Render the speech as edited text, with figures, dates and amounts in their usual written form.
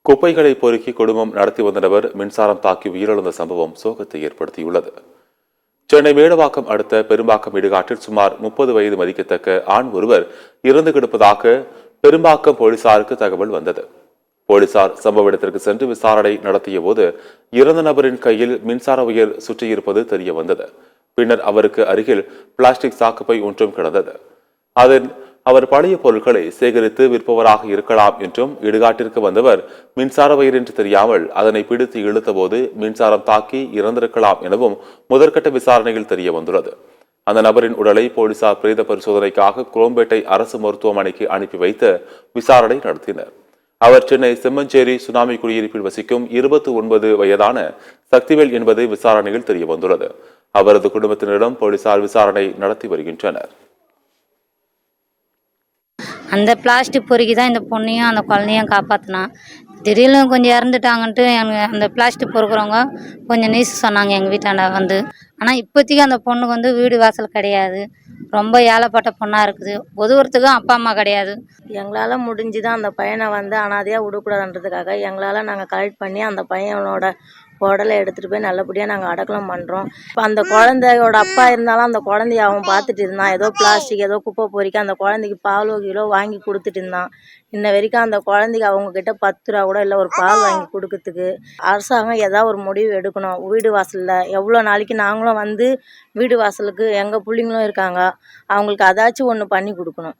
குப்பைகளை பொறுக்கி குடும்பம் நடத்தி வந்த நபர் மின்சாரம் தாக்கி உயிரிழந்த சம்பவம் சோகத்தை ஏற்படுத்தியுள்ளது. சென்னை மேடவாக்கம் அடுத்த பெரும்பாக்கம் இடுகாட்டில் சுமார் 30 வயது மதிக்கத்தக்க ஆண் ஒருவர் இறந்து கிடப்பதாக பெரும்பாக்கம் போலீசாருக்கு தகவல் வந்தது. போலீசார் சம்பவ இடத்திற்கு சென்று விசாரணை நடத்திய போது இறந்த நபரின் கையில் மின்சார உயர் சுற்றியிருப்பது தெரிய வந்தது. பின்னர் அவருக்கு அருகில் பிளாஸ்டிக் சாக்குப்பை ஒன்றும் கிடந்தது. அதில் அவர் பழைய பொருட்களை சேகரித்து விற்பவராக இருக்கலாம் என்றும், இடுகாட்டிற்கு வந்தவர் மின்சார வயர் என்று தெரியாமல் அதனை பிடித்து இழுத்தபோது மின்சாரம் தாக்கி இறந்திருக்கலாம் எனவும் முதற்கட்ட விசாரணையில் தெரிய வந்துள்ளது. அந்த நபரின் உடலை போலீசார் பிரேத பரிசோதனைக்காக குரோம்பேட்டை அரசு மருத்துவமனைக்கு அனுப்பி வைத்து விசாரணை நடத்தினர். அவர் சென்னை செம்மஞ்சேரி சுனாமி குடியிருப்பில் வசிக்கும் 29 வயதான சக்திவேல் என்பது விசாரணையில் தெரிய வந்துள்ளது. அவரது குடும்பத்தினரிடம் போலீசார் விசாரணை நடத்தி வருகின்றனர். அந்த பிளாஸ்டிக் பொறுக்கி தான் இந்த பொண்ணையும் அந்த குழந்தையும் காப்பாற்றினான். திடீர்னு கொஞ்சம் இறந்துட்டாங்கன்ட்டு எனக்கு அந்த பிளாஸ்டிக் பொறுக்கிறவங்க கொஞ்சம் நியூஸ் சொன்னாங்க எங்கள் வீட்டாண்ட வந்து. ஆனால் இப்போதைக்கு அந்த பொண்ணுக்கு வந்து வீடு வாசல் கிடையாது. ரொம்ப ஏழைப்பட்ட பொண்ணாக இருக்குது. உதவுறதுக்கும் அப்பா அம்மா கிடையாது. எங்களால் முடிஞ்சு தான் அந்த பையனை வந்து அனாதையாக விடக்கூடாதுன்றதுக்காக எங்களால் நாங்கள் கலெக்ட் பண்ணி அந்த பையனோட உடலை எடுத்துகிட்டு போய் நல்லபடியாக நாங்கள் அடக்கலம் பண்ணுறோம். இப்போ அந்த குழந்தையோட அப்பா இருந்தாலும் அந்த குழந்தைய அவன் பார்த்துட்டு இருந்தான். ஏதோ பிளாஸ்டிக் ஏதோ குப்பை பொறிக்க அந்த குழந்தைக்கு பாலோ கிலோ வாங்கி கொடுத்துட்டு இருந்தான். இன்ன வரைக்கும் அந்த குழந்தைக்கு அவங்கக்கிட்ட 10 ரூபா கூட இல்லை ஒரு பால் வாங்கி கொடுக்கறதுக்கு. அரசாங்கம் ஏதாவது ஒரு முடிவு எடுக்கணும். வீடு வாசலில் எவ்வளோ நாளைக்கு நாங்களும் வந்து வீடு வாசலுக்கு எங்கள் பிள்ளைங்களும் இருக்காங்க, அவங்களுக்கு அதாச்சும் ஒன்று பண்ணி கொடுக்கணும்.